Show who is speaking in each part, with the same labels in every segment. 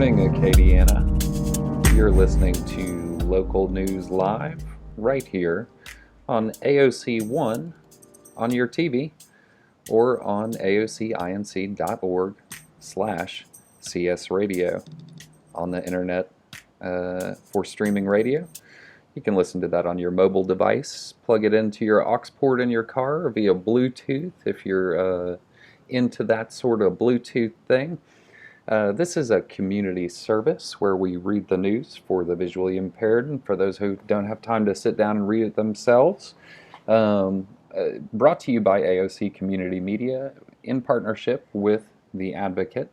Speaker 1: morning, Acadiana. You're listening to Local News Live right here on AOC 1 on your TV or on aocinc.org/CS radio on the internet for streaming radio. You can listen to that on your mobile device, plug it into your aux port in your car or via Bluetooth if you're into that sort of Bluetooth thing. This is a community service where we read the news for the visually impaired and for those who don't have time to sit down and read it themselves. Brought to you by AOC Community Media in partnership with The Advocate.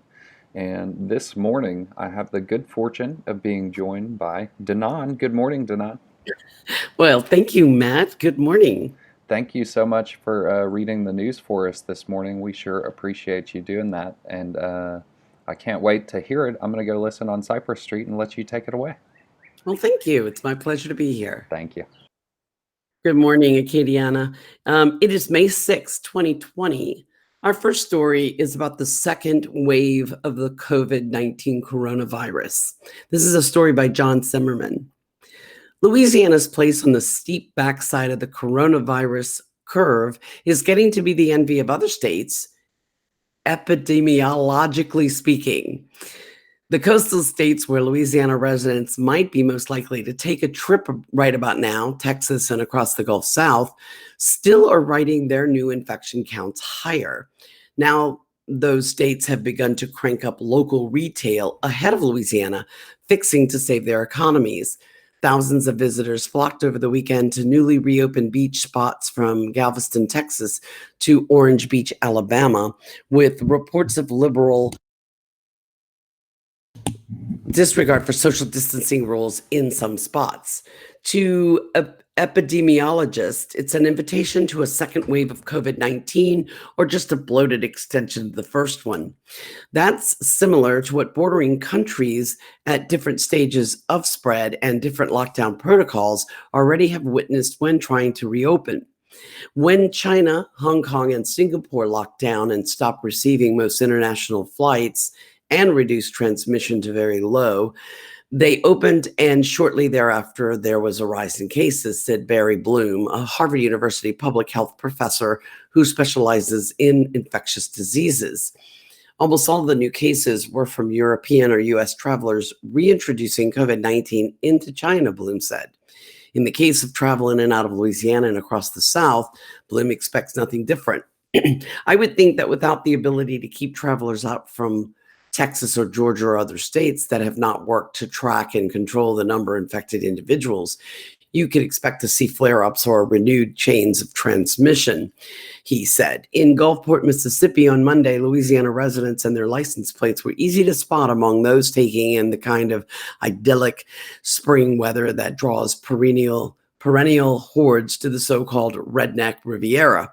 Speaker 1: And this morning, I have the good fortune of being joined by Danan. Good morning, Danan.
Speaker 2: Well, thank you, Matt. Good morning.
Speaker 1: Thank you so much for reading the news for us this morning. We sure appreciate you doing that. And I can't wait to hear it. I'm going to go listen on Cypress Street and let you take it away.
Speaker 2: Well, thank you. It's my pleasure to be here.
Speaker 1: Thank you.
Speaker 2: Good morning, Acadiana. It is May 6, 2020. Our first story is about the second wave of the COVID-19 coronavirus. This is a story by John Zimmerman. Louisiana's place on the steep backside of the coronavirus curve is getting to be the envy of other states, epidemiologically speaking. The coastal states where Louisiana residents might be most likely to take a trip right about now, Texas and across the Gulf South, still are writing their new infection counts higher. Now, those states have begun to crank up local retail ahead of Louisiana, fixing to save their economies. Thousands of visitors flocked over the weekend to newly reopened beach spots from Galveston, Texas to Orange Beach, Alabama, with reports of liberal disregard for social distancing rules in some spots. To epidemiologists, it's an invitation to a second wave of COVID-19 or just a bloated extension of the first one. That's similar to what bordering countries at different stages of spread and different lockdown protocols already have witnessed when trying to reopen. When China, Hong Kong, and Singapore locked down and stopped receiving most international flights and reduced transmission to very low, they opened, and shortly thereafter, there was a rise in cases, said Barry Bloom, a Harvard University public health professor who specializes in infectious diseases. Almost all of the new cases were from European or U.S. travelers reintroducing COVID-19 into China, Bloom said. In the case of travel in and out of Louisiana and across the South, Bloom expects nothing different. I would think that without the ability to keep travelers out from Texas or Georgia or other states that have not worked to track and control the number of infected individuals, you could expect to see flare-ups or renewed chains of transmission, he said. In Gulfport, Mississippi on Monday, Louisiana residents and their license plates were easy to spot among those taking in the kind of idyllic spring weather that draws perennial hordes to the so-called redneck Riviera.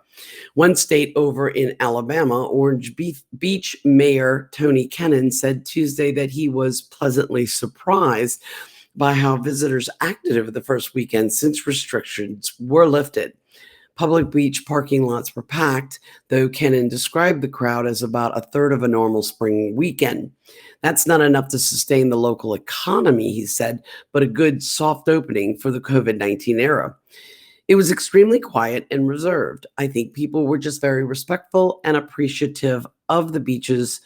Speaker 2: One state over in Alabama, Orange Beach Mayor Tony Kennon said Tuesday that he was pleasantly surprised by how visitors acted over the first weekend since restrictions were lifted. Public beach parking lots were packed, though Kennon described the crowd as about a third of a normal spring weekend. That's not enough to sustain the local economy, he said, but a good soft opening for the COVID-19 era. It was extremely quiet and reserved. I think people were just very respectful and appreciative of the beaches,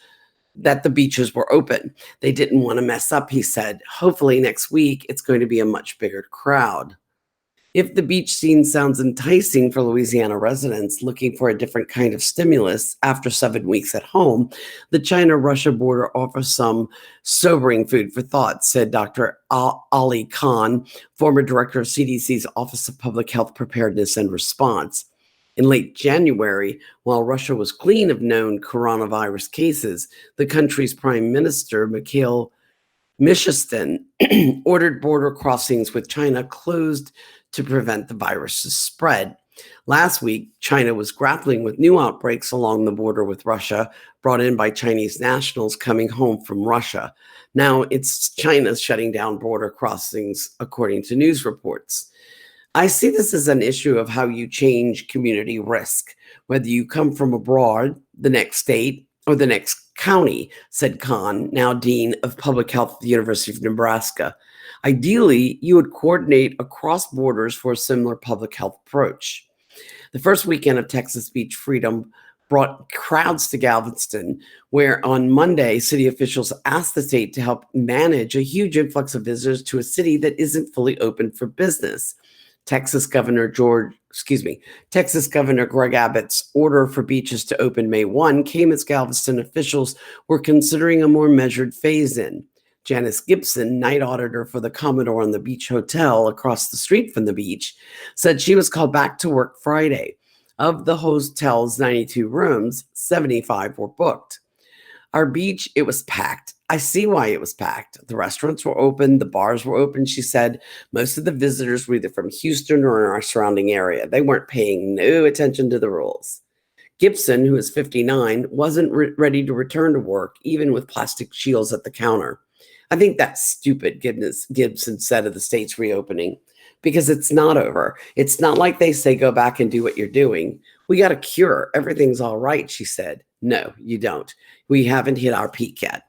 Speaker 2: that the beaches were open. They didn't want to mess up, he said. Hopefully next week, it's going to be a much bigger crowd. If the beach scene sounds enticing for Louisiana residents looking for a different kind of stimulus after 7 weeks at home, the China-Russia border offers some sobering food for thought, said Dr. Ali Khan, former director of CDC's Office of Public Health Preparedness and Response. In late January, while Russia was clean of known coronavirus cases, the country's prime minister, Mikhail Mishustin, ordered border crossings with China closed to prevent the virus's spread. Last week, China was grappling with new outbreaks along the border with Russia, brought in by Chinese nationals coming home from Russia. Now it's China's shutting down border crossings, according to news reports. I see this as an issue of how you change community risk, whether you come from abroad, the next state, or the next county, said Khan, now dean of public health at the University of Nebraska. Ideally, you would coordinate across borders for a similar public health approach. The first weekend of Texas speech freedom brought crowds to Galveston, where on Monday, city officials asked the state to help manage a huge influx of visitors to a city that isn't fully open for business. Texas Governor Greg Abbott's order for beaches to open May 1 came as Galveston officials were considering a more measured phase-in. Janice Gibson, night auditor for the Commodore on the Beach Hotel across the street from the beach, said she was called back to work Friday. Of the hotel's 92 rooms, 75 were booked. Our beach, it was packed. I see why it was packed. The restaurants were open, the bars were open, she said. Most of the visitors were either from Houston or in our surrounding area. They weren't paying no attention to the rules. Gibson, who is 59, wasn't ready to return to work, even with plastic shields at the counter. I think that's stupid, Gibson said of the state's reopening, because it's not over. It's not like they say, go back and do what you're doing. We got a cure. Everything's all right, she said. No, you don't. We haven't hit our peak yet.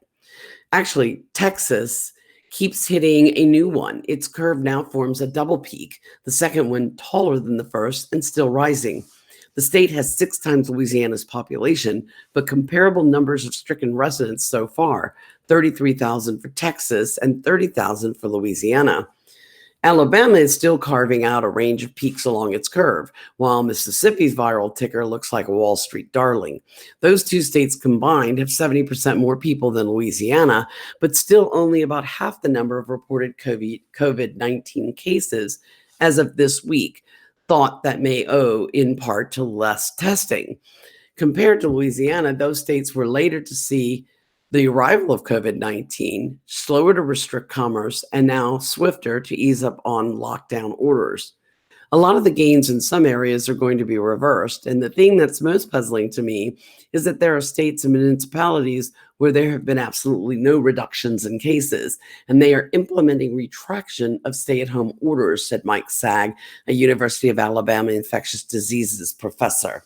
Speaker 2: Actually, Texas keeps hitting a new one. Its curve now forms a double peak, the second one taller than the first and still rising. The state has 6 times Louisiana's population, but comparable numbers of stricken residents so far, 33,000 for Texas and 30,000 for Louisiana. Alabama is still carving out a range of peaks along its curve, while Mississippi's viral ticker looks like a Wall Street darling. Those two states combined have 70% more people than Louisiana, but still only about half the number of reported COVID-19 cases as of this week, thought that may owe in part to less testing. Compared to Louisiana, those states were later to see the arrival of COVID-19, slower to restrict commerce, and now swifter to ease up on lockdown orders. A lot of the gains in some areas are going to be reversed, and the thing that's most puzzling to me is that there are states and municipalities where there have been absolutely no reductions in cases, and they are implementing retraction of stay-at-home orders, said Mike Sagg, a University of Alabama infectious diseases professor.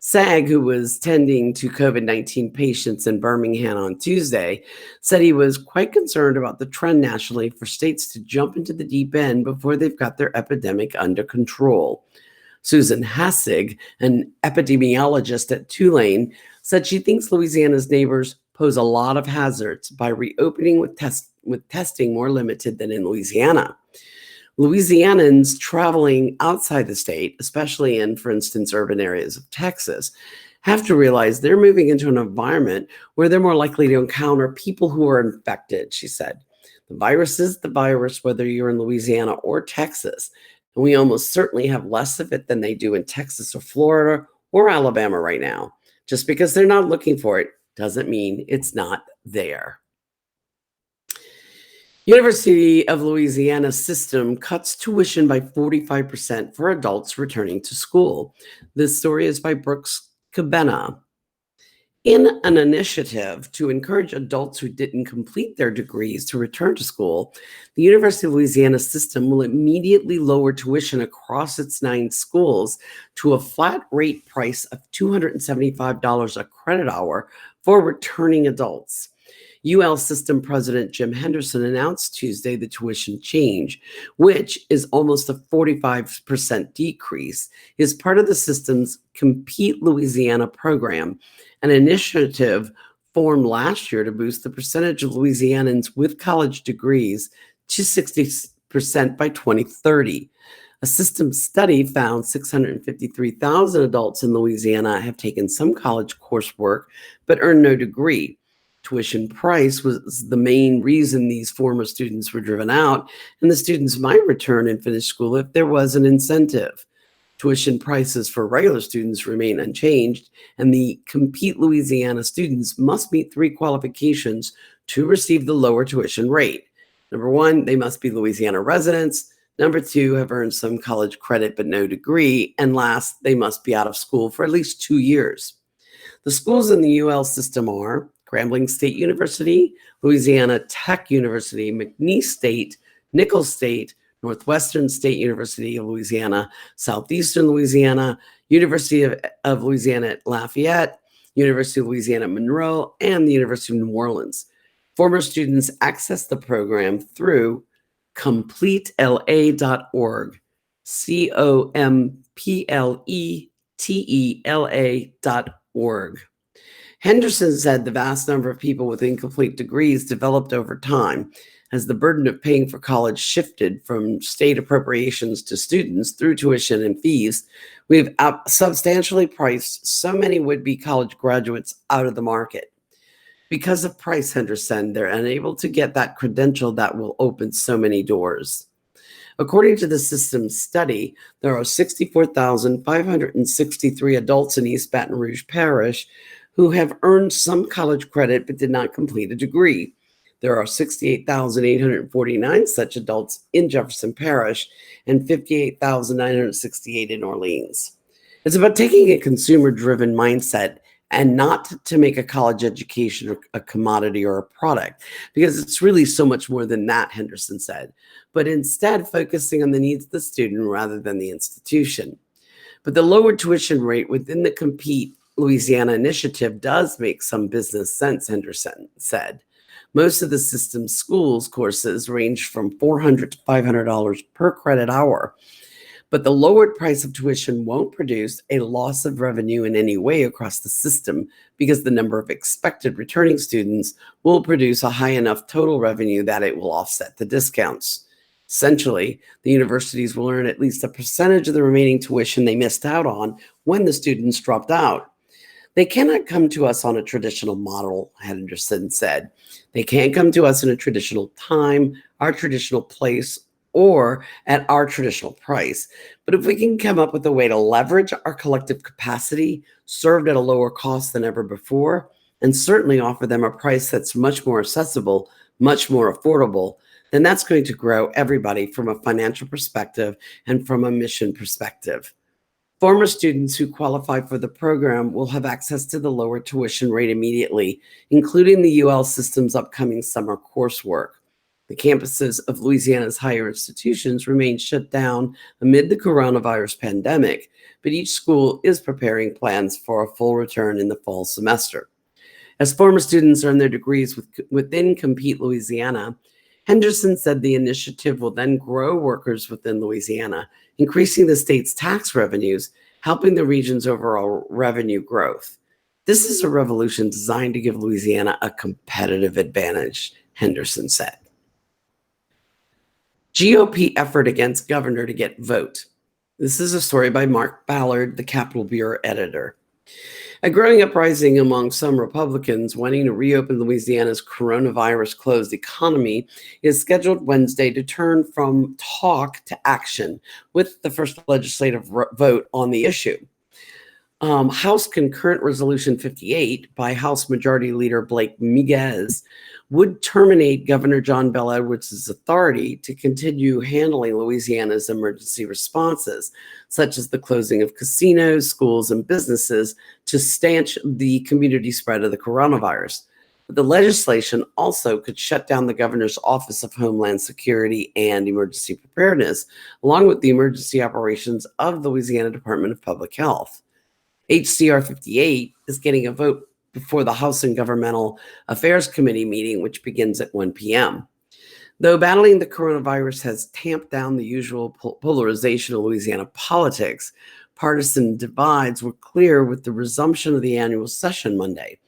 Speaker 2: Sagg, who was tending to COVID-19 patients in Birmingham on Tuesday, said he was quite concerned about the trend nationally for states to jump into the deep end before they've got their epidemic under control. Susan Hassig, an epidemiologist at Tulane, said she thinks Louisiana's neighbors pose a lot of hazards by reopening with testing more limited than in Louisiana. Louisianans traveling outside the state, especially in, for instance, urban areas of Texas, have to realize they're moving into an environment where they're more likely to encounter people who are infected, she said. The virus is the virus, whether you're in Louisiana or Texas, and we almost certainly have less of it than they do in Texas or Florida or Alabama right now. Just because they're not looking for it doesn't mean it's not there. University of Louisiana system cuts tuition by 45% for adults returning to school. This story is by Brooks Cabena. In an initiative to encourage adults who didn't complete their degrees to return to school, the University of Louisiana system will immediately lower tuition across its 9 schools to a flat rate price of $275 a credit hour for returning adults. UL System President Jim Henderson announced Tuesday the tuition change, which is almost a 45% decrease, is part of the system's Compete Louisiana program, an initiative formed last year to boost the percentage of Louisianans with college degrees to 60% by 2030. A system study found 653,000 adults in Louisiana have taken some college coursework but earned no degree. Tuition price was the main reason these former students were driven out, and the students might return and finish school if there was an incentive. Tuition prices for regular students remain unchanged, and the Compete Louisiana students must meet 3 qualifications to receive the lower tuition rate. Number 1, they must be Louisiana residents. Number 2, have earned some college credit but no degree. And last, they must be out of school for at least 2 years. The schools in the UL system are Grambling State University, Louisiana Tech University, McNeese State, Nichols State, Northwestern State University of Louisiana, Southeastern Louisiana, University of Louisiana at Lafayette, University of Louisiana Monroe, and the University of New Orleans. Former students access the program through completela.org, completela.org. Henderson said the vast number of people with incomplete degrees developed over time as the burden of paying for college shifted from state appropriations to students through tuition and fees. We've substantially priced so many would-be college graduates out of the market. Because of price, Henderson, they're unable to get that credential that will open so many doors. According to the system's study, there are 64,563 adults in East Baton Rouge Parish who have earned some college credit but did not complete a degree. There are 68,849 such adults in Jefferson Parish and 58,968 in Orleans. It's about taking a consumer-driven mindset and not to make a college education a commodity or a product, because it's really so much more than that, Henderson said, but instead focusing on the needs of the student rather than the institution. But the lower tuition rate within the Compete Louisiana initiative does make some business sense, Henderson said. Most of the system's schools courses range from $400 to $500 per credit hour, but the lowered price of tuition won't produce a loss of revenue in any way across the system because the number of expected returning students will produce a high enough total revenue that it will offset the discounts. Essentially, the universities will earn at least a percentage of the remaining tuition they missed out on when the students dropped out. They cannot come to us on a traditional model, Henderson said. They can't come to us in a traditional time, our traditional place, or at our traditional price. But if we can come up with a way to leverage our collective capacity, served at a lower cost than ever before, and certainly offer them a price that's much more accessible, much more affordable, then that's going to grow everybody from a financial perspective and from a mission perspective. Former students who qualify for the program will have access to the lower tuition rate immediately, including the UL system's upcoming summer coursework. The campuses of Louisiana's higher institutions remain shut down amid the coronavirus pandemic, but each school is preparing plans for a full return in the fall semester. As former students earn their degrees within Compete Louisiana, Henderson said the initiative will then grow workers within Louisiana, increasing the state's tax revenues, helping the region's overall revenue growth. This is a revolution designed to give Louisiana a competitive advantage, Henderson said. GOP effort against governor to get vote. This is a story by Mark Ballard, the Capitol Bureau editor. A growing uprising among some Republicans wanting to reopen Louisiana's coronavirus-closed economy is scheduled Wednesday to turn from talk to action with the first legislative vote on the issue. House Concurrent Resolution 58 by House Majority Leader Blake Miguez would terminate Governor John Bel Edwards' authority to continue handling Louisiana's emergency responses, such as the closing of casinos, schools, and businesses to stanch the community spread of the coronavirus. But the legislation also could shut down the governor's Office of Homeland Security and Emergency Preparedness, along with the emergency operations of the Louisiana Department of Public Health. HCR 58 is getting a vote before the House and Governmental Affairs Committee meeting, which begins at 1 p.m. Though battling the coronavirus has tamped down the usual polarization of Louisiana politics, partisan divides were clear with the resumption of the annual session Monday.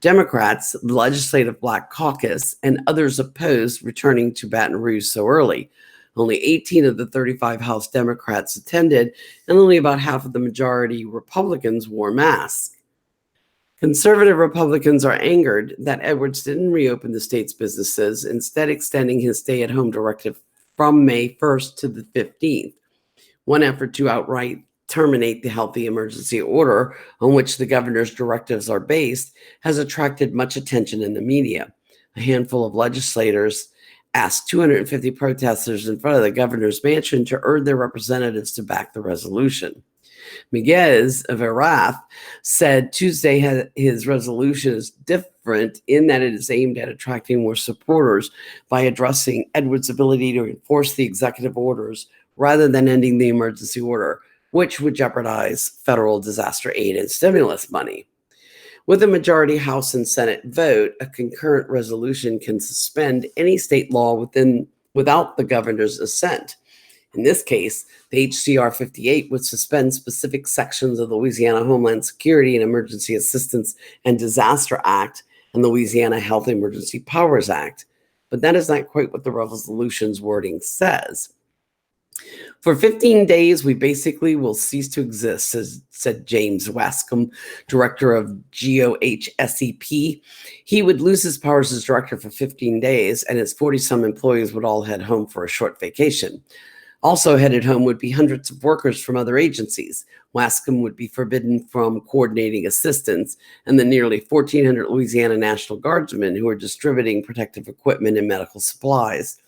Speaker 2: Democrats, the Legislative Black Caucus, and others opposed returning to Baton Rouge so early. Only 18 of the 35 House Democrats attended, and only about half of the majority Republicans wore masks. Conservative Republicans are angered that Edwards didn't reopen the state's businesses, instead extending his stay-at-home directive from May 1st to the 15th. One effort to outright terminate the healthy emergency order on which the governor's directives are based has attracted much attention in the media. A handful of legislators asked 250 protesters in front of the governor's mansion to urge their representatives to back the resolution. Miguez of Arath said Tuesday his resolution is different in that it is aimed at attracting more supporters by addressing Edwards' ability to enforce the executive orders rather than ending the emergency order, which would jeopardize federal disaster aid and stimulus money. With a majority House and Senate vote, a concurrent resolution can suspend any state law without the governor's assent. In this case, the HCR 58 would suspend specific sections of the Louisiana Homeland Security and Emergency Assistance and Disaster Act and the Louisiana Health Emergency Powers Act. But that is not quite what the resolution's wording says. For 15 days, we basically will cease to exist, said James Wascom, director of GOHSEP. He would lose his powers as director for 15 days, and his 40-some employees would all head home for a short vacation. Also headed home would be hundreds of workers from other agencies. Wascom would be forbidden from coordinating assistance, and the nearly 1,400 Louisiana National Guardsmen who are distributing protective equipment and medical supplies.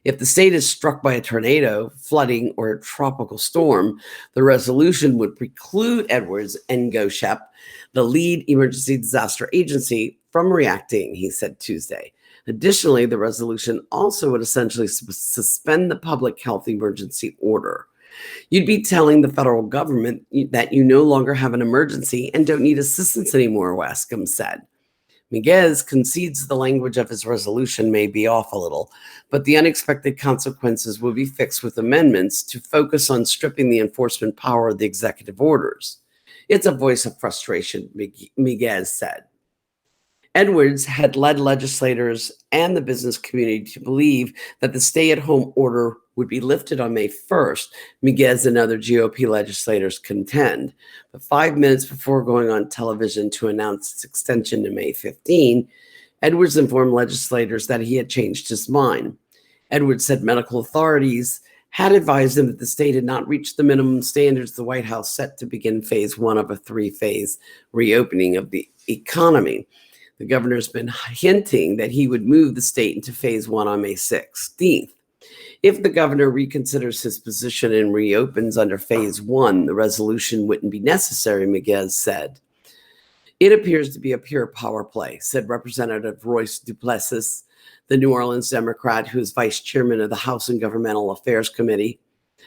Speaker 2: If the state is struck by a tornado, flooding, or a tropical storm, the resolution would preclude Edwards and GOHSEP, the lead emergency disaster agency, from reacting, he said Tuesday. Additionally, the resolution also would essentially suspend the public health emergency order. You'd be telling the federal government that you no longer have an emergency and don't need assistance anymore, Wascom said. Miguez concedes the language of his resolution may be off a little, but the unexpected consequences will be fixed with amendments to focus on stripping the enforcement power of the executive orders. It's a voice of frustration, Miguez said. Edwards had led legislators and the business community to believe that the stay-at-home order would be lifted on May 1st, Miguez and other GOP legislators contend. But 5 minutes before going on television to announce its extension to May 15, Edwards informed legislators that he had changed his mind. Edwards said medical authorities had advised him that the state had not reached the minimum standards the White House set to begin phase one of a three-phase reopening of the economy. The governor's been hinting that he would move the state into phase one on May 16th. If the governor reconsiders his position and reopens under phase one, the resolution wouldn't be necessary, Miguez said. It appears to be a pure power play, said Representative Royce Duplessis, the New Orleans Democrat who is vice chairman of the House and Governmental Affairs Committee.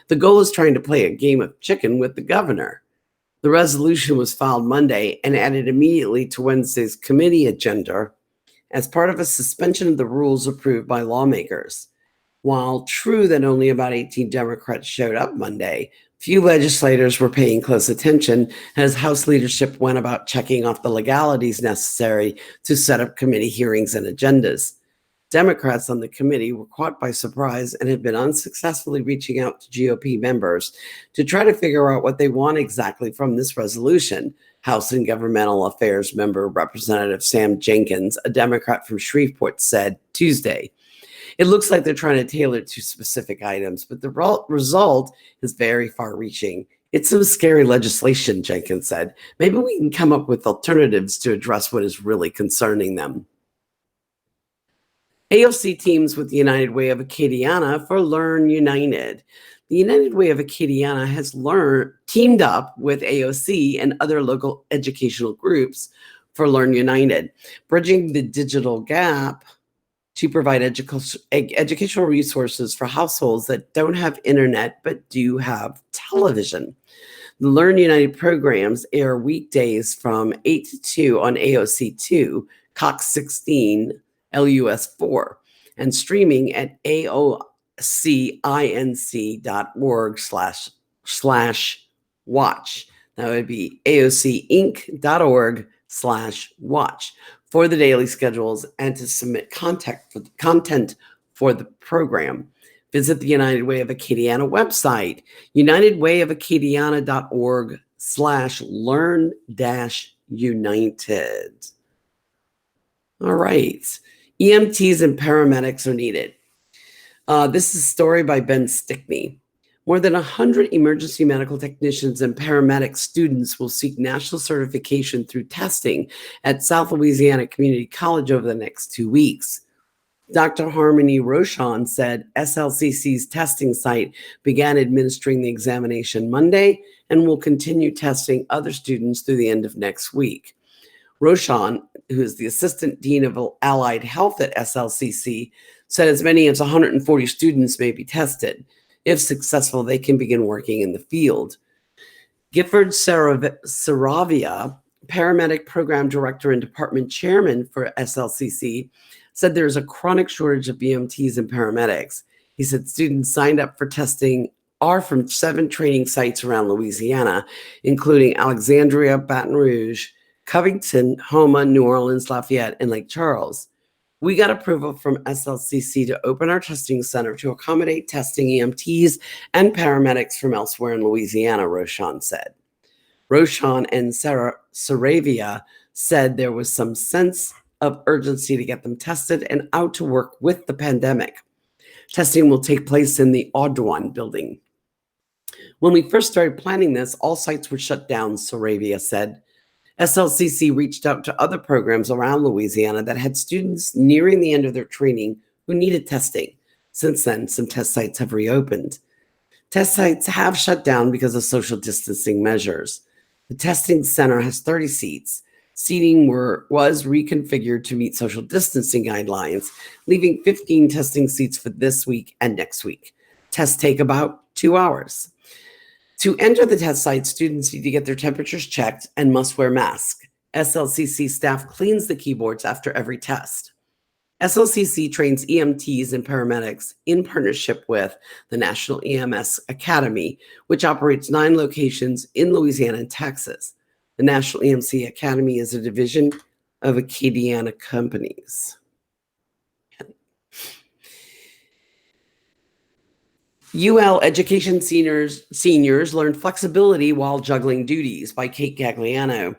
Speaker 2: The goal is trying to play a game of chicken with the governor. The resolution was filed Monday and added immediately to Wednesday's committee agenda as part of a suspension of the rules approved by lawmakers. While true that only about 18 Democrats showed up Monday, few legislators were paying close attention as House leadership went about checking off the legalities necessary to set up committee hearings and agendas. Democrats on the committee were caught by surprise and have been unsuccessfully reaching out to GOP members to try to figure out what they want exactly from this resolution. House and Governmental Affairs member Representative Sam Jenkins, a Democrat from Shreveport, said Tuesday. It looks like they're trying to tailor it to specific items, but the result is very far-reaching. It's some scary legislation, Jenkins said. Maybe we can come up with alternatives to address what is really concerning them. AOC teams with the United Way of Acadiana for Learn United. The United Way of Acadiana has teamed up with AOC and other local educational groups for Learn United, bridging the digital gap to provide educational resources for households that don't have internet but do have television. The Learn United programs air weekdays from 8 to 2 on AOC 2, Cox 16, LUS 4, and streaming at aocinc.org/watch. That would be aocinc.org/watch for the daily schedules and to submit content for the program. Visit the United Way of Acadiana website, unitedwayofacadiana.org/learn-united. All right. EMTs and paramedics are needed. This is a story by Ben Stickney. More than 100 emergency medical technicians and paramedic students will seek national certification through testing at South Louisiana Community College over the next 2 weeks. Dr. Harmony Rochon said SLCC's testing site began administering the examination Monday and will continue testing other students through the end of next week. Rochon, who is the Assistant Dean of Allied Health at SLCC, said as many as 140 students may be tested. If successful, they can begin working in the field. Gifford Saravia, paramedic program director and department chairman for SLCC, said there's a chronic shortage of EMTs and paramedics. He said students signed up for testing are from 7 training sites around Louisiana, including Alexandria, Baton Rouge, Covington, Houma, New Orleans, Lafayette, and Lake Charles. We got approval from SLCC to open our testing center to accommodate testing EMTs and paramedics from elsewhere in Louisiana, Roshan said. Roshan and Saravia said there was some sense of urgency to get them tested and out to work with the pandemic. Testing will take place in the Audouin building. When we first started planning this, all sites were shut down, Saravia said. SLCC reached out to other programs around Louisiana that had students nearing the end of their training who needed testing. Since then, some test sites have reopened. Test sites have shut down because of social distancing measures. The testing center has 30 seats. Seating was reconfigured to meet social distancing guidelines, leaving 15 testing seats for this week and next week. Tests take about 2 hours. To enter the test site, students need to get their temperatures checked and must wear masks. SLCC staff cleans the keyboards after every test. SLCC trains EMTs and paramedics in partnership with the National EMS Academy, which operates 9 locations in Louisiana and Texas. The National EMC Academy is a division of Acadiana companies. UL Education Seniors learned flexibility while juggling duties by Kate Gagliano.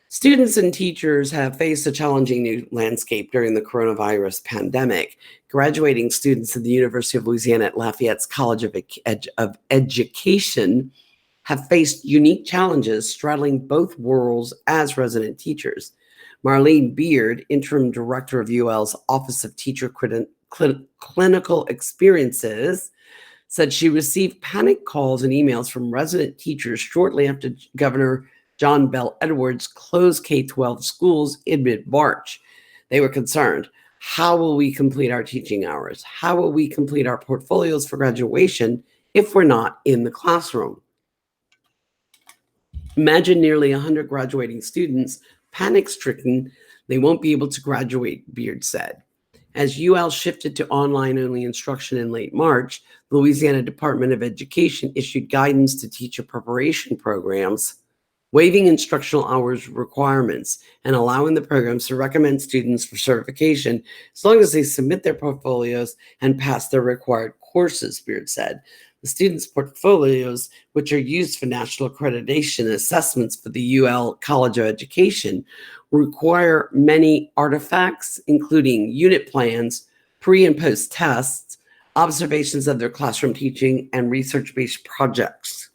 Speaker 2: Students and teachers have faced a challenging new landscape during the coronavirus pandemic. Graduating students at the University of Louisiana at Lafayette's College of Education have faced unique challenges straddling both worlds as resident teachers. Marlene Beard, interim director of UL's Office of Teacher Clinical Experiences, said she received panic calls and emails from resident teachers shortly after Governor John Bell Edwards closed K-12 schools in mid-March. They were concerned. How will we complete our teaching hours? How will we complete our portfolios for graduation if we're not in the classroom? Imagine nearly 100 graduating students panic-stricken. They won't be able to graduate, Beard said. As UL shifted to online-only instruction in late March, the Louisiana Department of Education issued guidance to teacher preparation programs, waiving instructional hours requirements and allowing the programs to recommend students for certification as long as they submit their portfolios and pass their required courses, Beard said. The students' portfolios, which are used for national accreditation assessments for the UL College of Education, require many artifacts, including unit plans, pre and post tests, observations of their classroom teaching, and research-based projects.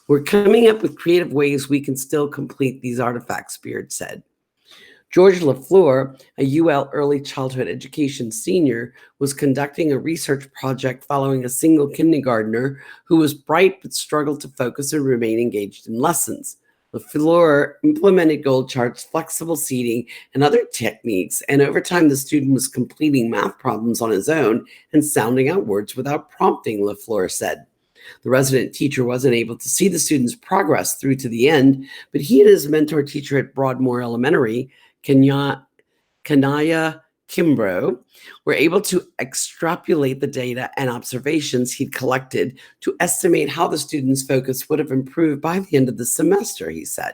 Speaker 2: We're coming up with creative ways we can still complete these artifacts, Beard said. George LaFleur, a UL early childhood education senior, was conducting a research project following a single kindergartner who was bright but struggled to focus and remain engaged in lessons. LaFleur implemented goal charts, flexible seating, and other techniques, and over time the student was completing math problems on his own and sounding out words without prompting, LaFleur said. The resident teacher wasn't able to see the student's progress through to the end, but he and his mentor teacher at Broadmoor Elementary, Kanaya Kimbrough, were able to extrapolate the data and observations he'd collected to estimate how the student's focus would have improved by the end of the semester, he said.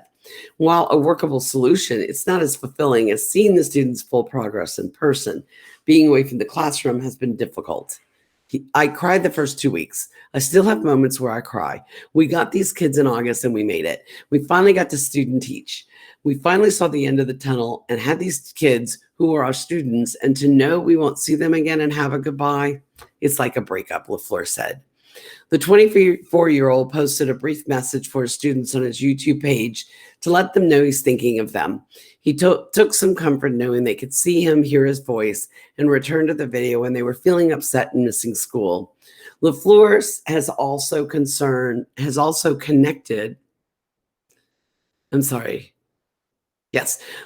Speaker 2: While a workable solution, it's not as fulfilling as seeing the students' full progress in person. Being away from the classroom has been difficult. I cried the first 2 weeks. I still have moments where I cry. We got these kids in August and we made it. We finally got to student teach. We finally saw the end of the tunnel and had these kids who are our students, and to know we won't see them again and have a goodbye, it's like a breakup, LaFleur said. The 24-year-old posted a brief message for his students on his YouTube page to let them know he's thinking of them. He took some comfort knowing they could see him, hear his voice, and return to the video when they were feeling upset and missing school. LaFleur has also connected.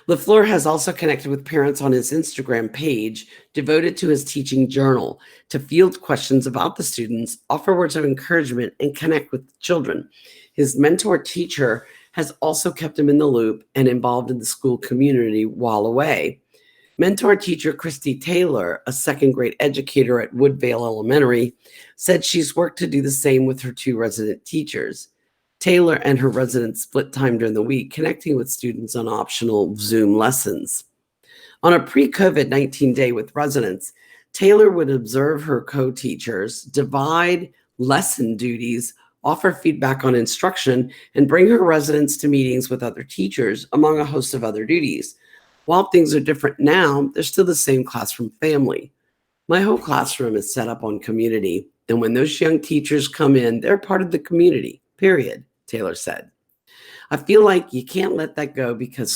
Speaker 2: LaFleur has also connected with parents on his Instagram page devoted to his teaching journal to field questions about the students, offer words of encouragement, and connect with children. His mentor teacher has also kept him in the loop and involved in the school community while away. Mentor teacher Christy Taylor, a second grade educator at Woodvale Elementary, said she's worked to do the same with her 2 resident teachers. Taylor and her residents split time during the week, connecting with students on optional Zoom lessons. On a pre-COVID-19 day with residents, Taylor would observe her co-teachers, divide lesson duties, offer feedback on instruction, and bring her residents to meetings with other teachers, among a host of other duties. While things are different now, they're still the same classroom family. My whole classroom is set up on community, and when those young teachers come in, they're part of the community, period, Taylor said. I feel like you can't let that go because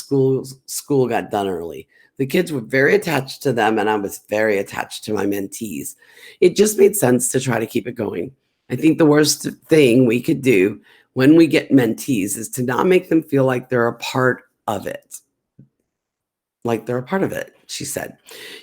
Speaker 2: school got done early. The kids were very attached to them, and I was very attached to my mentees. It just made sense to try to keep it going. I think the worst thing we could do when we get mentees is to not make them feel like they're a part of it. She said.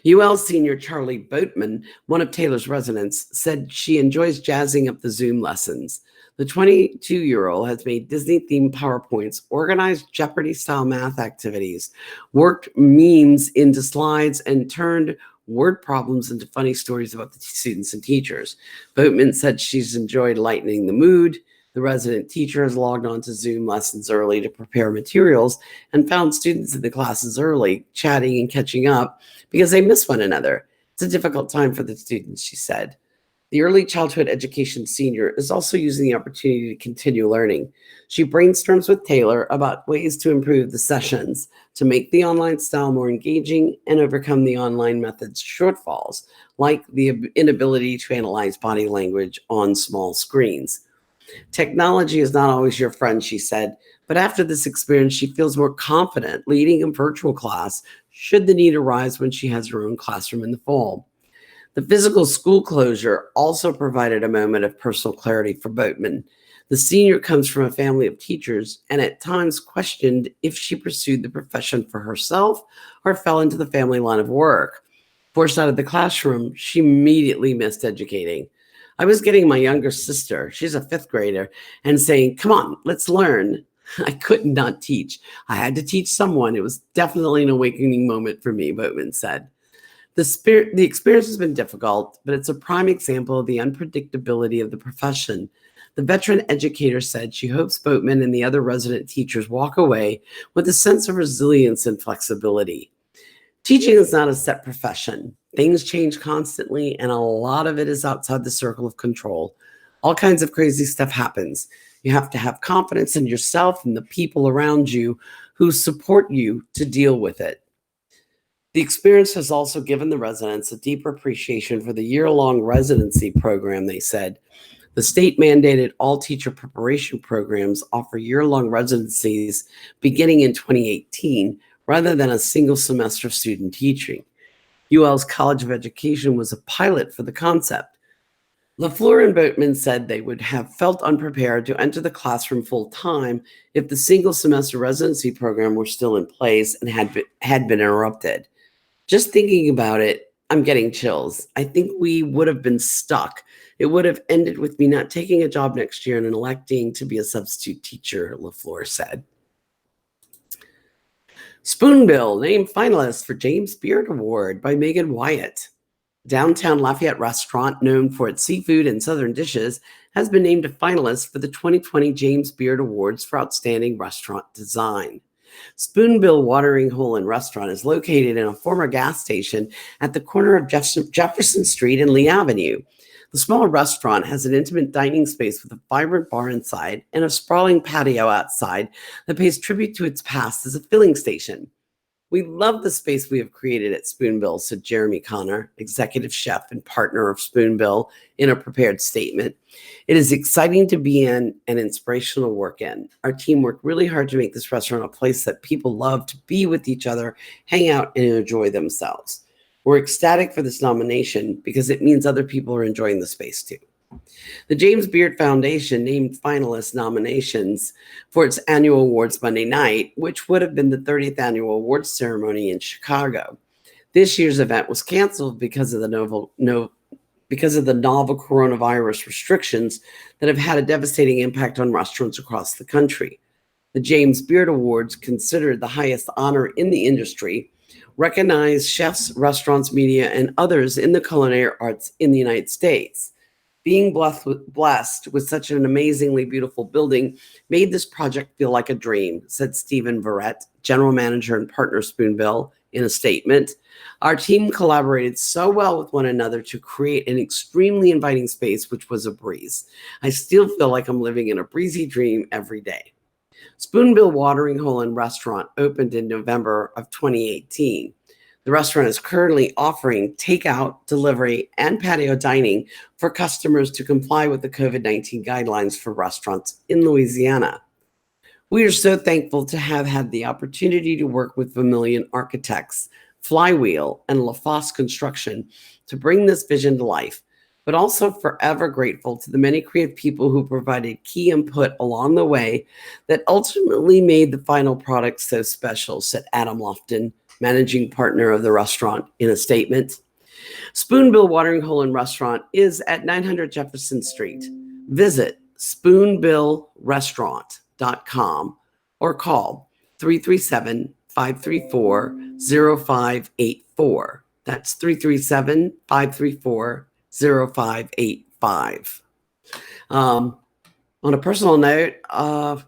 Speaker 2: UL senior Charlie Boatman, one of Taylor's residents, said she enjoys jazzing up the Zoom lessons. The 22-year-old has made Disney-themed PowerPoints, organized Jeopardy-style math activities, worked memes into slides, and turned word problems into funny stories about the students and teachers. Boatman said she's enjoyed lightening the mood. The resident teacher has logged on to Zoom lessons early to prepare materials and found students in the classes early, chatting and catching up because they miss one another. It's a difficult time for the students, she said. The early childhood education senior is also using the opportunity to continue learning. She brainstorms with Taylor about ways to improve the sessions, to make the online style more engaging and overcome the online method's shortfalls, like the inability to analyze body language on small screens. Technology is not always your friend, she said, but after this experience, she feels more confident leading a virtual class should the need arise when she has her own classroom in the fall. The physical school closure also provided a moment of personal clarity for Boatman. The senior comes from a family of teachers and at times questioned if she pursued the profession for herself or fell into the family line of work. Forced out of the classroom, she immediately missed educating. I was getting my younger sister, she's a 5th grader, and saying, "Come on, let's learn." I could not teach. I had to teach someone. It was definitely an awakening moment for me, Boatman said. The experience has been difficult, but it's a prime example of the unpredictability of the profession. The veteran educator said she hopes Boatman and the other resident teachers walk away with a sense of resilience and flexibility. Teaching is not a set profession. Things change constantly, and a lot of it is outside the circle of control. All kinds of crazy stuff happens. You have to have confidence in yourself and the people around you who support you to deal with it. The experience has also given the residents a deeper appreciation for the year-long residency program, they said. The state-mandated all teacher preparation programs offer year-long residencies beginning in 2018, rather than a single semester of student teaching. UL's College of Education was a pilot for the concept. LaFleur and Boatman said they would have felt unprepared to enter the classroom full-time if the single semester residency program were still in place and had been interrupted. Just thinking about it, I'm getting chills. I think we would have been stuck. It would have ended with me not taking a job next year and electing to be a substitute teacher, LaFleur said. Spoonbill named finalist for James Beard Award by Megan Wyatt. Downtown Lafayette restaurant, known for its seafood and southern dishes, has been named a finalist for the 2020 James Beard Awards for Outstanding Restaurant Design. Spoonbill Watering Hole and Restaurant is located in a former gas station at the corner of Jefferson Street and Lee Avenue. The small restaurant has an intimate dining space with a vibrant bar inside and a sprawling patio outside that pays tribute to its past as a filling station. "We love the space we have created at Spoonbill," said Jeremy Connor, executive chef and partner of Spoonbill, in a prepared statement. "It is exciting to be in and inspirational work in. Our team worked really hard to make this restaurant a place that people love to be with each other, hang out, and enjoy themselves. We're ecstatic for this nomination because it means other people are enjoying the space too." The James Beard Foundation named finalist nominations for its annual awards Monday night, which would have been the 30th annual awards ceremony in Chicago. This year's event was canceled because of the novel coronavirus restrictions that have had a devastating impact on restaurants across the country. The James Beard Awards, considered the highest honor in the industry, recognize chefs, restaurants, media, and others in the culinary arts in the United States. Being blessed with such an amazingly beautiful building made this project feel like a dream, said Stephen Verrett, general manager and partner Spoonbill, in a statement. Our team collaborated so well with one another to create an extremely inviting space, which was a breeze. I still feel like I'm living in a breezy dream every day. Spoonbill Watering Hole and Restaurant opened in November of 2018. The restaurant is currently offering takeout, delivery, and patio dining for customers to comply with the COVID-19 guidelines for restaurants in Louisiana. We are so thankful to have had the opportunity to work with Vermilion Architects, Flywheel, and LaFosse Construction to bring this vision to life, but also forever grateful to the many creative people who provided key input along the way that ultimately made the final product so special, said Adam Lofton, managing partner of the restaurant, in a statement. Spoonbill Watering Hole and Restaurant is at 900 Jefferson Street. Visit spoonbillrestaurant.com or call 337-534-0584. That's 337-534-0585. On a personal note, I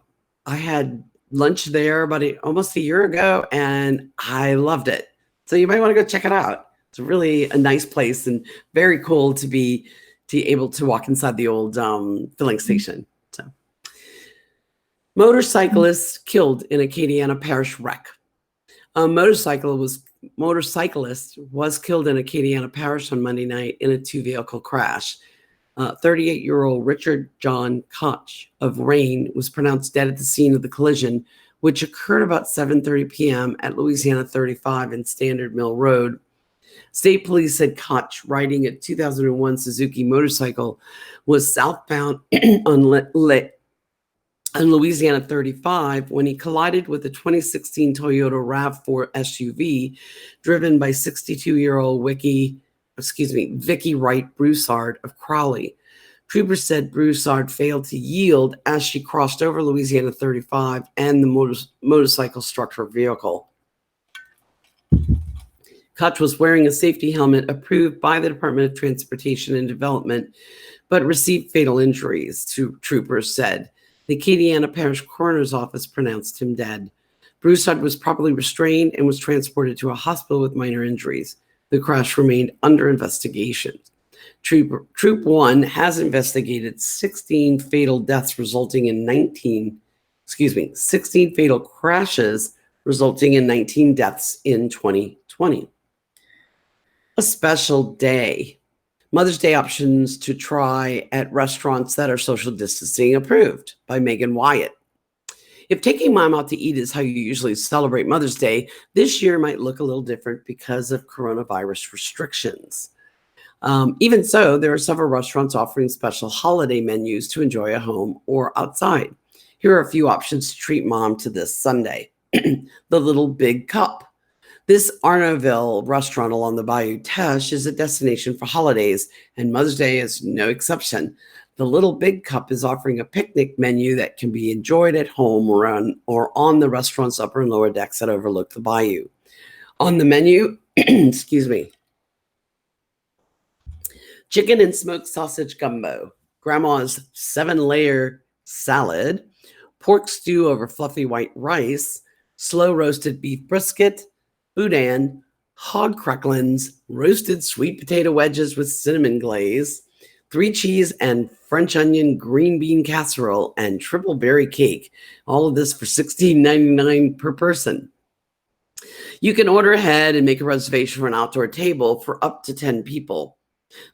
Speaker 2: had lunch there almost a year ago, and I loved it. So you might want to go check it out. It's really a nice place and very cool to be able to walk inside the old filling station. So, motorcyclist killed in Acadiana Parish wreck. A motorcyclist was killed in Acadiana Parish on Monday night in a two-vehicle crash. 38-year-old Richard John Koch of Rain was pronounced dead at the scene of the collision, which occurred about 7:30 p.m. at Louisiana 35 and Standard Mill Road. State police said Koch, riding a 2001 Suzuki motorcycle, was southbound on Louisiana 35 when he collided with a 2016 Toyota RAV4 SUV driven by 62-year-old Vicky Wright Broussard of Crowley. Troopers said Broussard failed to yield as she crossed over Louisiana 35 and the motorcycle struck her vehicle. Koch was wearing a safety helmet approved by the Department of Transportation and Development, but received fatal injuries, troopers said. The Acadiana Parish Coroner's Office pronounced him dead. Broussard was properly restrained and was transported to a hospital with minor injuries. The crash remained under investigation. Troop 1 has investigated 16 fatal deaths resulting in 16 fatal crashes resulting in 19 deaths in 2020. A special day. Mother's Day options to try at restaurants that are social distancing approved by Megan Wyatt. If taking mom out to eat is how you usually celebrate Mother's Day, this year might look a little different because of coronavirus restrictions. Even so, there are several restaurants offering special holiday menus to enjoy at home or outside. Here are a few options to treat mom to this Sunday. The Little Big Cup. This Arnaudville restaurant along the Bayou Teche is a destination for holidays, and Mother's Day is no exception. The Little Big Cup is offering a picnic menu that can be enjoyed at home or on the restaurant's upper and lower decks that overlook the bayou. On the menu, chicken and smoked sausage gumbo, grandma's 7-layer salad, pork stew over fluffy white rice, slow roasted beef brisket, boudin, hog cracklins, roasted sweet potato wedges with cinnamon glaze, 3 cheese and French onion green bean casserole, and triple berry cake. All of this for $16.99 per person. You can order ahead and make a reservation for an outdoor table for up to 10 people.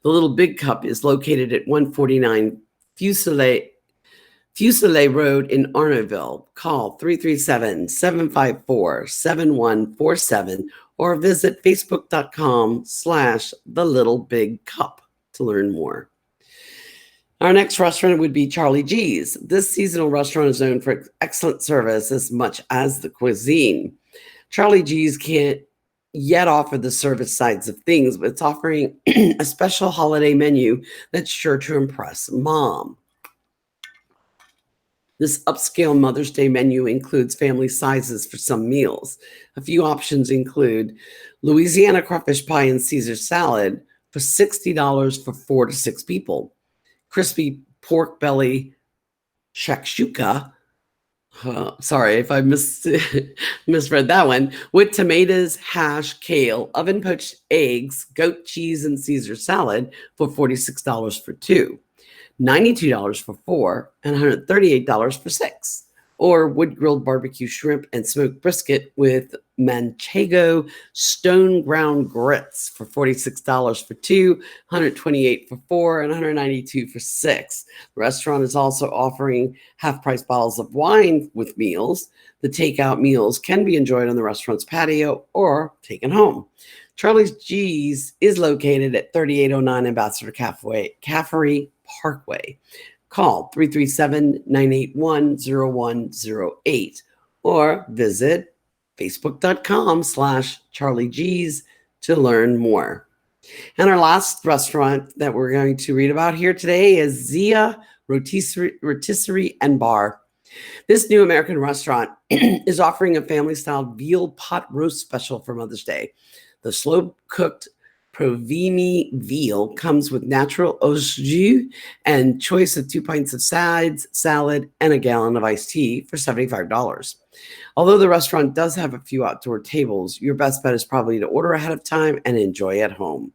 Speaker 2: The Little Big Cup is located at 149 Fusilier Road in Arnaudville. Call 337-754-7147 or visit facebook.com/thelittlebigcup to learn more. Our next restaurant would be Charlie G's. This seasonal restaurant is known for excellent service as much as the cuisine. Charlie G's can't yet offer the service sides of things, but it's offering a special holiday menu that's sure to impress mom. This upscale Mother's Day menu includes family sizes for some meals. A few options include Louisiana crawfish pie and Caesar salad for $60 for 4 to 6 people. Crispy pork belly shakshuka. Sorry if I misread that one. With tomatoes, hash, kale, oven poached eggs, goat cheese, and Caesar salad for $46 for 2. $92 for 4, and $138 for 6. Or wood grilled barbecue shrimp and smoked brisket with manchego stone ground grits for $46 for 2, $128 for 4, and $192 for 6. The restaurant is also offering half price bottles of wine with meals. The takeout meals can be enjoyed on the restaurant's patio or taken home. Charlie's G's is located at 3809 Ambassador Caffery Parkway. Call 337-981-0108 or visit facebook.com/CharlieG's to learn more. And our last restaurant that we're going to read about here today is Zia Rotisserie and Bar. This new American restaurant is offering a family-style veal pot roast special for Mother's Day. The slow-cooked Provini veal comes with natural au jus and choice of 2 pints of sides, salad, and a gallon of iced tea for $75. Although the restaurant does have a few outdoor tables, your best bet is probably to order ahead of time and enjoy at home.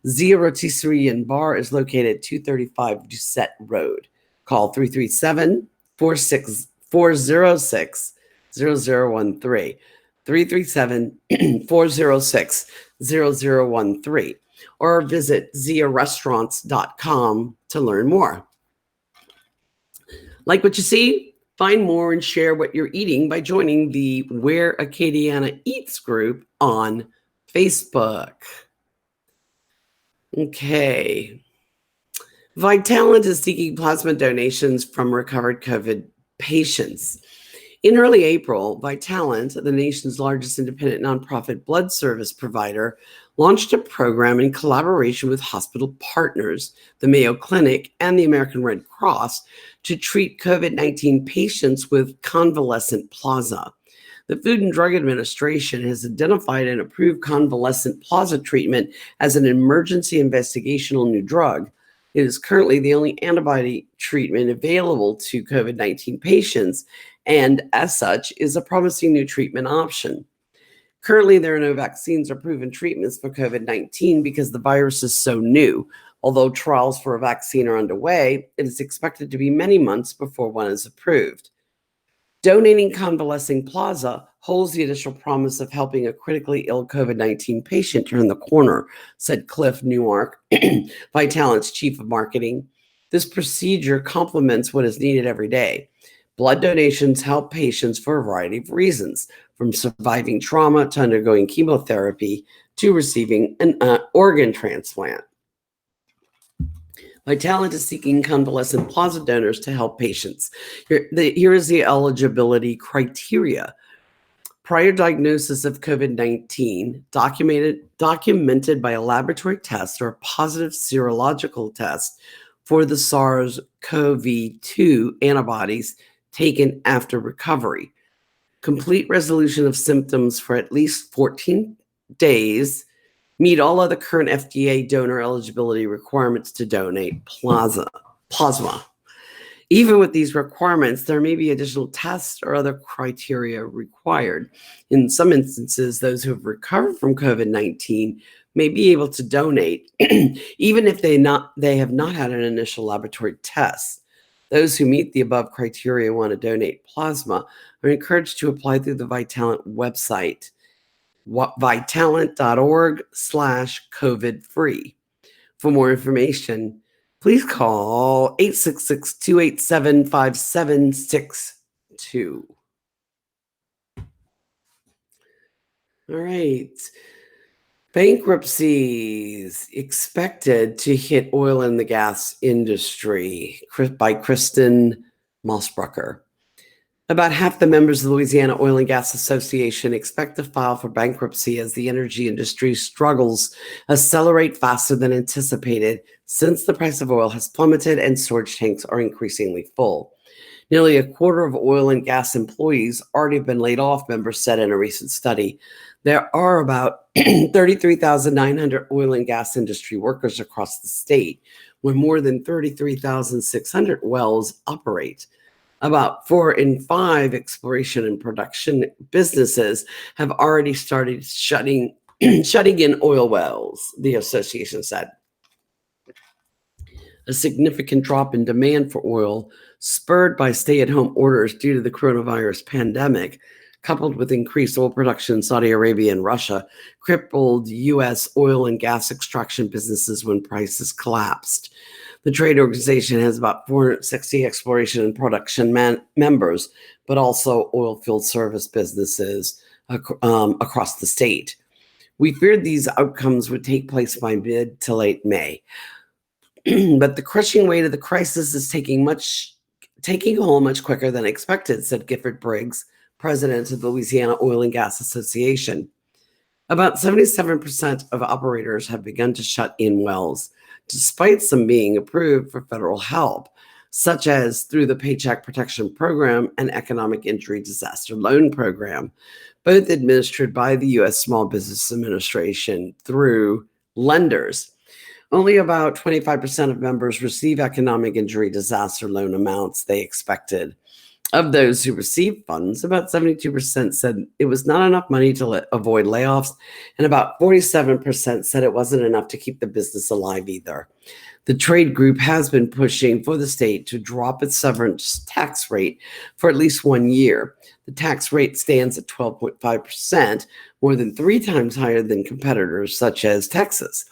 Speaker 2: Zia Rotisserie and Bar is located at 235 Doucette Road. Call 337-406-0013. 337-406-0013 or visit ziarestaurants.com to learn more. Like what you see? Find more and share what you're eating by joining the Where Acadiana Eats group on Facebook. Okay. Vitalant is seeking plasma donations from recovered COVID patients. In early April, Vitalant, the nation's largest independent nonprofit blood service provider, launched a program in collaboration with hospital partners, the Mayo Clinic and the American Red Cross, to treat COVID-19 patients with convalescent plasma. The Food and Drug Administration has identified and approved convalescent plasma treatment as an emergency investigational new drug. It is currently the only antibody treatment available to COVID-19 patients, and as such is a promising new treatment option. Currently, there are no vaccines or proven treatments for COVID-19 because the virus is so new. Although trials for a vaccine are underway, it is expected to be many months before one is approved. Donating convalescing plasma holds the additional promise of helping a critically ill COVID-19 patient turn the corner, said Cliff Newark, Vitalant's chief of marketing. This procedure complements what is needed every day. Blood donations help patients for a variety of reasons, from surviving trauma to undergoing chemotherapy to receiving an organ transplant. Vitalant is seeking convalescent plasma donors to help patients. Here is the eligibility criteria. Prior diagnosis of COVID-19, documented by a laboratory test or a positive serological test for the SARS-CoV-2 antibodies taken after recovery. Complete resolution of symptoms for at least 14 days. Meet all other current FDA donor eligibility requirements to donate plasma. Even with these requirements, there may be additional tests or other criteria required. In some instances, those who have recovered from COVID-19 may be able to donate, even if they have not had an initial laboratory test. Those who meet the above criteria and want to donate plasma are encouraged to apply through the Vitalant website, vitalant.org/COVID-free. For more information, please call 866-287-5762. All right. Bankruptcies expected to hit oil and the gas industry by Kristen Mossbrucker. About half the members of the Louisiana Oil and Gas Association expect to file for bankruptcy as the energy industry struggles accelerate faster than anticipated since the price of oil has plummeted and storage tanks are increasingly full. Nearly a quarter of oil and gas employees already have been laid off, members said in a recent study. There are about 33,900 oil and gas industry workers across the state, where more than 33,600 wells operate. About 4 in 5 exploration and production businesses have already started shutting in oil wells, the association said. A significant drop in demand for oil, spurred by stay-at-home orders due to the coronavirus pandemic, coupled with increased oil production in Saudi Arabia and Russia, crippled U.S. oil and gas extraction businesses when prices collapsed. The trade organization has about 460 exploration and production members, but also oil field service businesses across the state. We feared these outcomes would take place by mid to late May. But the crushing weight of the crisis is taking hold much quicker than expected, said Gifford Briggs, president of the Louisiana Oil and Gas Association. About 77% of operators have begun to shut in wells, despite some being approved for federal help, such as through the Paycheck Protection Program and Economic Injury Disaster Loan Program, both administered by the U.S. Small Business Administration through lenders. Only about 25% of members receive economic injury disaster loan amounts they expected. Of those who received funds, about 72% said it was not enough money to avoid layoffs, and about 47% said it wasn't enough to keep the business alive either. The trade group has been pushing for the state to drop its severance tax rate for at least 1 year. The tax rate stands at 12.5%, more than 3 times higher than competitors such as Texas.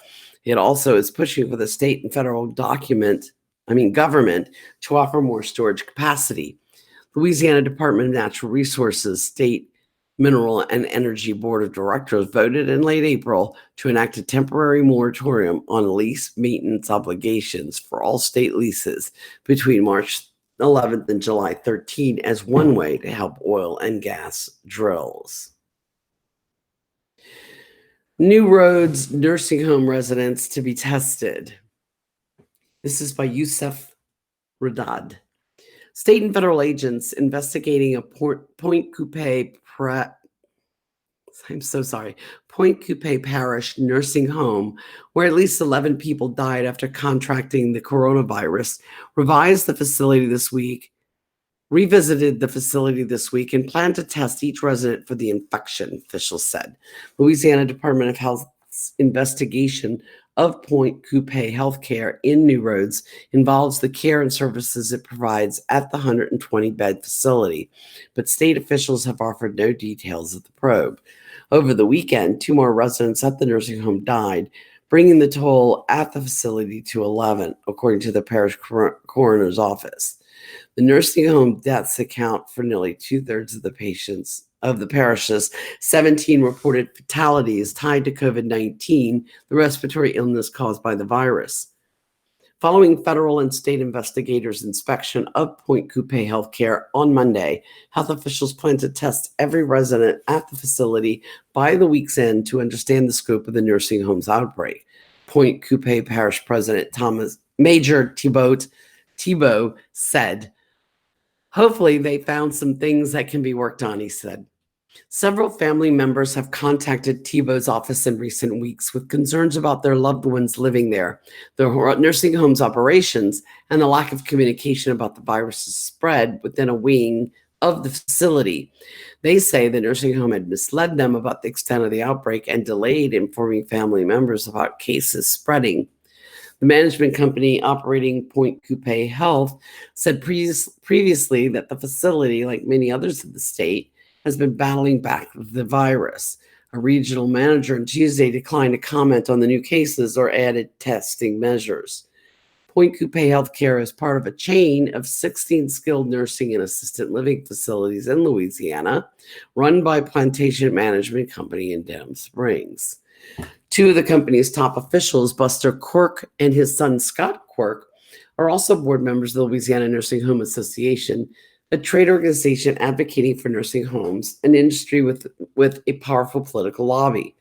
Speaker 2: It also is pushing for the state and federal government to offer more storage capacity. Louisiana Department of Natural Resources State Mineral and Energy Board of Directors voted in late April to enact a temporary moratorium on lease maintenance obligations for all state leases between March 11th and July 13th as one way to help oil and gas drills. New Roads nursing home residents to be tested. This is by Youssef Radad. State and federal agents investigating a Point Coupé Parish nursing home where at least 11 people died after contracting the coronavirus revisited the facility this week and plan to test each resident for the infection, officials said. Louisiana Department of Health's investigation of Point Coupé Healthcare in New Roads involves the care and services it provides at the 120-bed facility, but state officials have offered no details of the probe. Over the weekend, 2 more residents at the nursing home died, bringing the total at the facility to 11, according to the parish coroner's office. The nursing home deaths account for nearly 2/3 of the patients of the parish's 17 reported fatalities tied to COVID-19, the respiratory illness caused by the virus. Following federal and state investigators' inspection of Point Coupé Healthcare on Monday, health officials plan to test every resident at the facility by the week's end to understand the scope of the nursing home's outbreak. Point Coupé Parish President Major Thibault said, "Hopefully they found some things that can be worked on," he said. Several family members have contacted Thibault's office in recent weeks with concerns about their loved ones living there, the nursing home's operations, and the lack of communication about the virus's spread within a wing of the facility. They say the nursing home had misled them about the extent of the outbreak and delayed informing family members about cases spreading. The management company operating Point Coupé Health said previously that the facility, like many others in the state, has been battling back the virus. A regional manager on Tuesday declined to comment on the new cases or added testing measures. Point Coupé Healthcare is part of a chain of 16 skilled nursing and assisted living facilities in Louisiana, run by Plantation Management Company in Denham Springs. 2 of the company's top officials, Buster Quirk and his son Scott Quirk, are also board members of the Louisiana Nursing Home Association, a trade organization advocating for nursing homes, an industry with a powerful political lobby.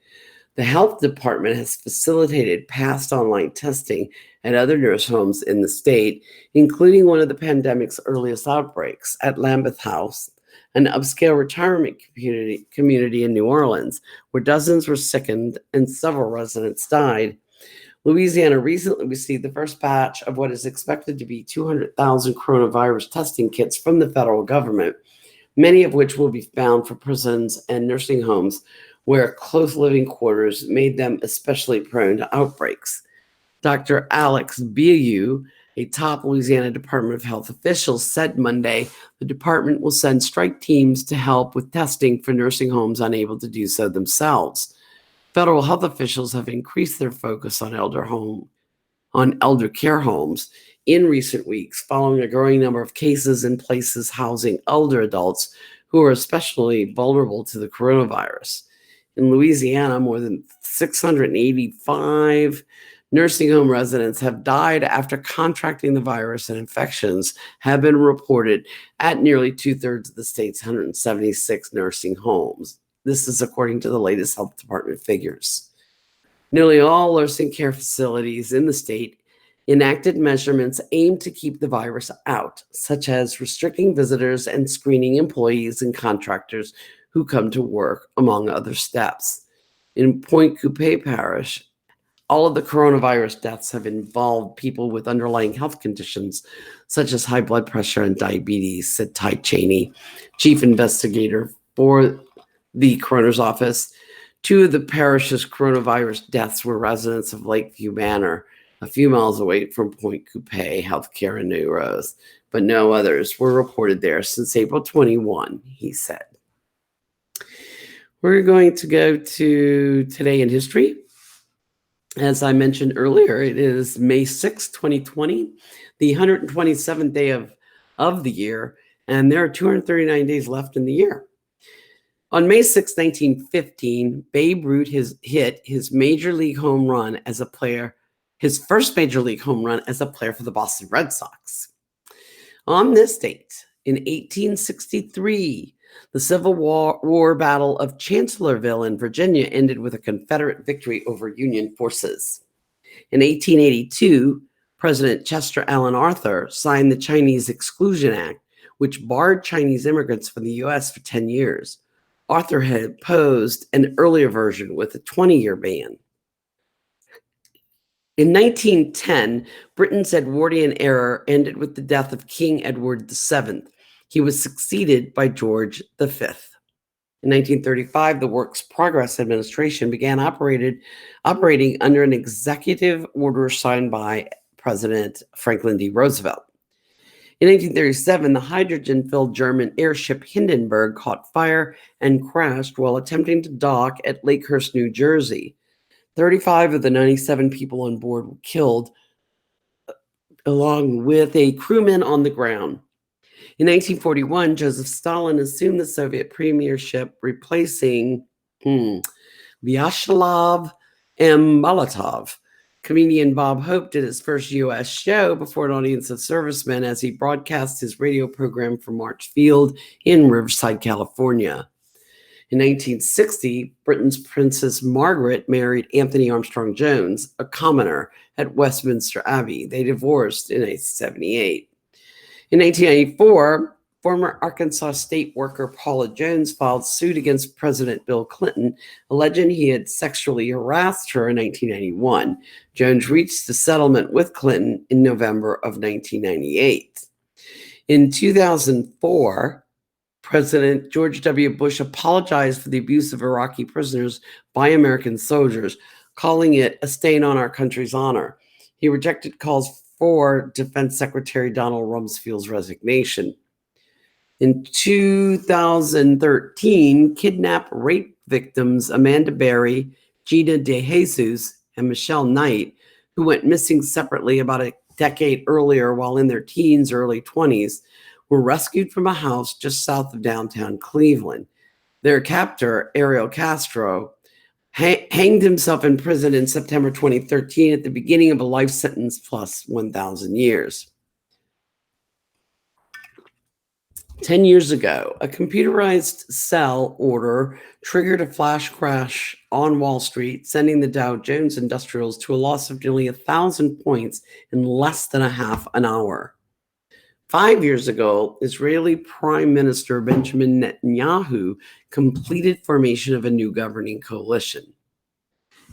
Speaker 2: The health department has facilitated past online testing at other nurse homes in the state, including one of the pandemic's earliest outbreaks at Lambeth House, an upscale retirement community in New Orleans, where dozens were sickened and several residents died. Louisiana recently received the first batch of what is expected to be 200,000 coronavirus testing kits from the federal government, many of which will be found for prisons and nursing homes where close living quarters made them especially prone to outbreaks. Dr. Alex Biayu, a top Louisiana Department of Health official, said Monday the department will send strike teams to help with testing for nursing homes unable to do so themselves. Federal health officials have increased their focus on elder care homes in recent weeks, following a growing number of cases in places housing elder adults who are especially vulnerable to the coronavirus. In Louisiana, more than 685 nursing home residents have died after contracting the virus, and infections have been reported at nearly 2/3 of the state's 176 nursing homes. This is according to the latest health department figures. Nearly all nursing care facilities in the state enacted measurements aimed to keep the virus out, such as restricting visitors and screening employees and contractors who come to work, among other steps. In Pointe-Coupée Parish, all of the coronavirus deaths have involved people with underlying health conditions, such as high blood pressure and diabetes, said Ty Cheney, chief investigator for the coroner's office. Two of the parish's coronavirus deaths were residents of Lakeview Manor, a few miles away from Pointe-Coupée Healthcare in New Rose, but no others were reported there since April 21, he said. We're going to go to Today in History. As I mentioned earlier, it is May 6, 2020, the 127th day of the year, and there are 239 days left in the year. On May 6, 1915, Babe Ruth hit his major league home run as a player, his first major league home run as a player for the Boston Red Sox. On this date, in 1863, the Civil War Battle of Chancellorsville in Virginia ended with a Confederate victory over Union forces. In 1882, President Chester Alan Arthur signed the Chinese Exclusion Act, which barred Chinese immigrants from the U.S. for 10 years. Arthur had opposed an earlier version with a 20-year ban. In 1910, Britain's Edwardian era ended with the death of King Edward VII. He was succeeded by George V. In 1935, the Works Progress Administration began operating under an executive order signed by President Franklin D. Roosevelt. In 1937, the hydrogen-filled German airship Hindenburg caught fire and crashed while attempting to dock at Lakehurst, New Jersey. 35 of the 97 people on board were killed, along with a crewman on the ground. In 1941, Joseph Stalin assumed the Soviet premiership, replacing Vyacheslav M. Molotov. Comedian Bob Hope did his first U.S. show before an audience of servicemen as he broadcast his radio program from March Field in Riverside, California. In 1960, Britain's Princess Margaret married Anthony Armstrong Jones, a commoner, at Westminster Abbey. They divorced in 1878. In 1994, former Arkansas state worker Paula Jones filed suit against President Bill Clinton, alleging he had sexually harassed her in 1991. Jones reached a settlement with Clinton in November of 1998. In 2004, President George W. Bush apologized for the abuse of Iraqi prisoners by American soldiers, calling it a stain on our country's honor. He rejected calls for Defense Secretary Donald Rumsfeld's resignation. In 2013, kidnapped rape victims Amanda Berry, Gina DeJesus, and Michelle Knight, who went missing separately about a decade earlier while in their teens, early 20s, were rescued from a house just south of downtown Cleveland. Their captor, Ariel Castro, hanged himself in prison in September 2013 at the beginning of a life sentence plus 1,000 years. 10 years ago, a computerized sell order triggered a flash crash on Wall Street, sending the Dow Jones Industrials to a loss of nearly 1,000 points in less than a half an hour. 5 years ago, Israeli Prime Minister Benjamin Netanyahu completed formation of a new governing coalition.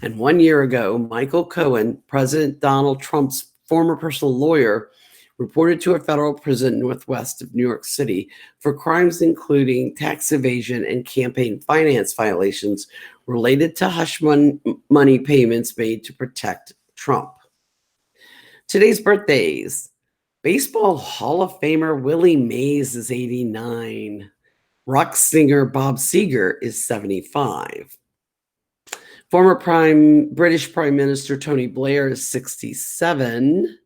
Speaker 2: And 1 year ago, Michael Cohen, President Donald Trump's former personal lawyer, reported to a federal prison northwest of New York City for crimes including tax evasion and campaign finance violations related to hush money payments made to protect Trump. Today's birthdays. Baseball Hall of Famer Willie Mays is 89. Rock singer Bob Seger is 75. Former British Prime Minister Tony Blair is 67.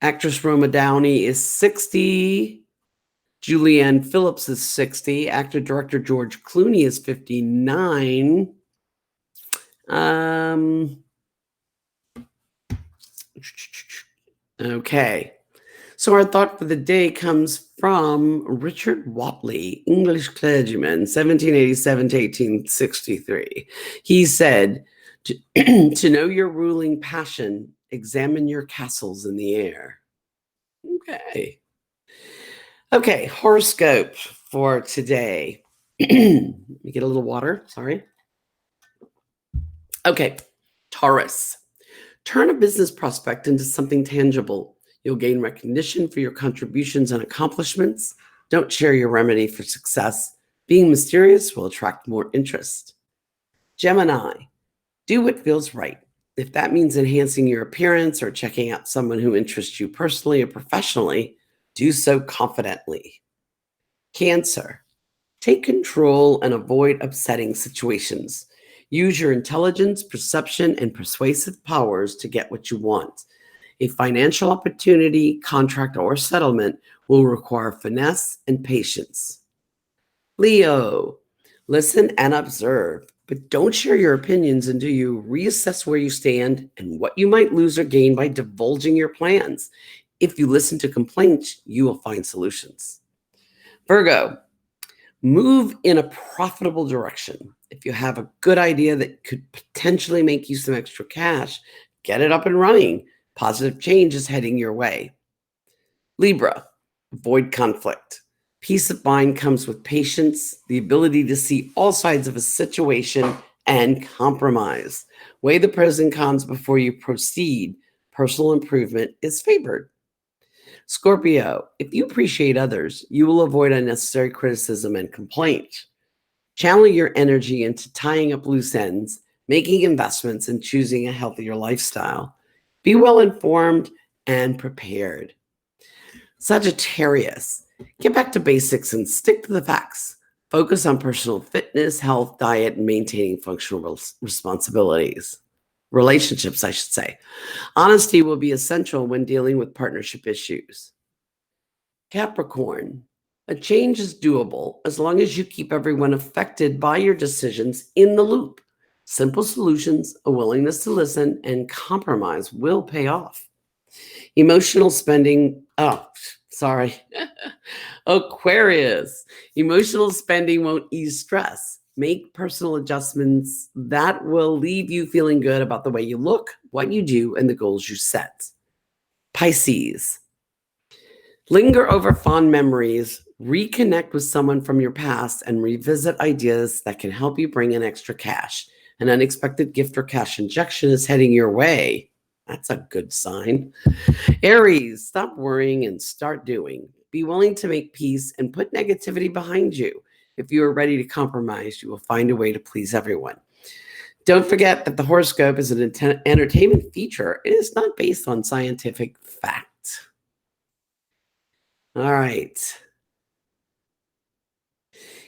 Speaker 2: Actress Roma Downey is 60. Julianne Phillips is 60. Actor-director George Clooney is 59. Okay. So our thought for the day comes from Richard Watley, English clergyman, 1787 to 1863. He said, to know your ruling passion, examine your castles in the air. Okay, horoscope for today. Let me get a little water, sorry. Okay, Taurus. Turn a business prospect into something tangible. You'll gain recognition for your contributions and accomplishments. Don't share your remedy for success. Being mysterious will attract more interest. Gemini. Do what feels right. If that means enhancing your appearance or checking out someone who interests you personally or professionally, do so confidently. Cancer. Take control and avoid upsetting situations. Use your intelligence, perception, and persuasive powers to get what you want. A financial opportunity, contract, or settlement will require finesse and patience. Leo. Listen and observe, but don't share your opinions until you reassess where you stand and what you might lose or gain by divulging your plans. If you listen to complaints, you will find solutions. Virgo. Move in a profitable direction. If you have a good idea that could potentially make you some extra cash, get it up and running. Positive change is heading your way. Libra. Avoid conflict. Peace of mind comes with patience, the ability to see all sides of a situation, and compromise. Weigh the pros and cons before you proceed. Personal improvement is favored. Scorpio, if you appreciate others, you will avoid unnecessary criticism and complaint. Channel your energy into tying up loose ends, making investments, and choosing a healthier lifestyle. Be well informed and prepared. Sagittarius, get back to basics and stick to the facts. Focus on personal fitness, health, diet, and maintaining functional responsibilities. Relationships, I should say. Honesty will be essential when dealing with partnership issues. Capricorn, a change is doable as long as you keep everyone affected by your decisions in the loop. Simple solutions, a willingness to listen, and compromise will pay off. Emotional spending, Aquarius. Emotional spending won't ease stress. Make personal adjustments that will leave you feeling good about the way you look, what you do, and the goals you set. Pisces. Linger over fond memories, reconnect with someone from your past, and revisit ideas that can help you bring in extra cash. An unexpected gift or cash injection is heading your way. That's a good sign. Aries, stop worrying and start doing. Be willing to make peace and put negativity behind you. If you are ready to compromise, you will find a way to please everyone. Don't forget that the horoscope is an entertainment feature. It is not based on scientific fact. All right.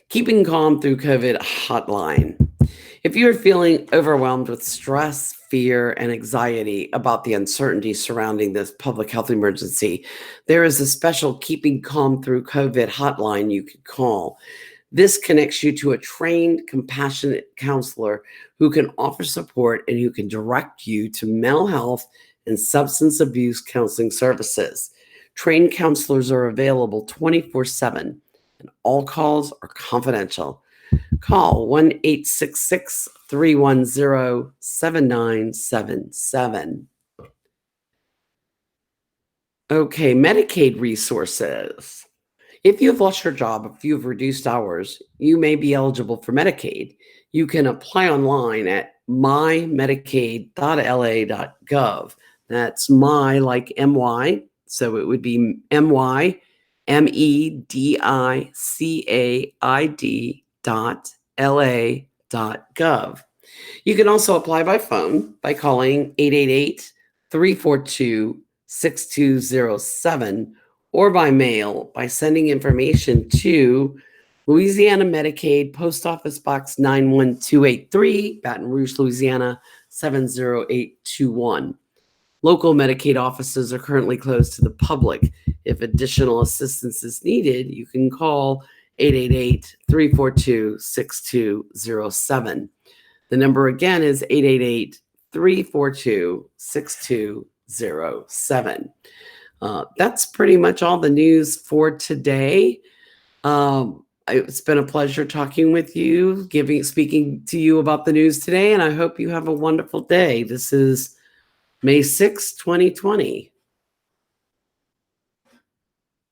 Speaker 2: Keeping calm through COVID hotline. If you are feeling overwhelmed with stress, fear, and anxiety about the uncertainty surrounding this public health emergency, there is a special Keeping Calm Through COVID hotline you can call. This connects you to a trained, compassionate counselor who can offer support and who can direct you to mental health and substance abuse counseling services. Trained counselors are available 24/7, and all calls are confidential. Call 1-866-310-7977. Okay, Medicaid resources. If you have lost your job, if you have reduced hours, you may be eligible for Medicaid. You can apply online at mymedicaid.la.gov. That's my like MY. So it would be mymedicaid.la.gov. You can also apply by phone by calling 888-342-6207 or by mail by sending information to Louisiana Medicaid, Post Office Box 91283, Baton Rouge, Louisiana 70821. Local Medicaid offices are currently closed to the public. If additional assistance is needed, you can call 888-342-6207. The number again is 888-342-6207. That's pretty much all the news for today. It's been a pleasure talking with you, speaking to you about the news today, and I hope you have a wonderful day. This is May 6, 2020.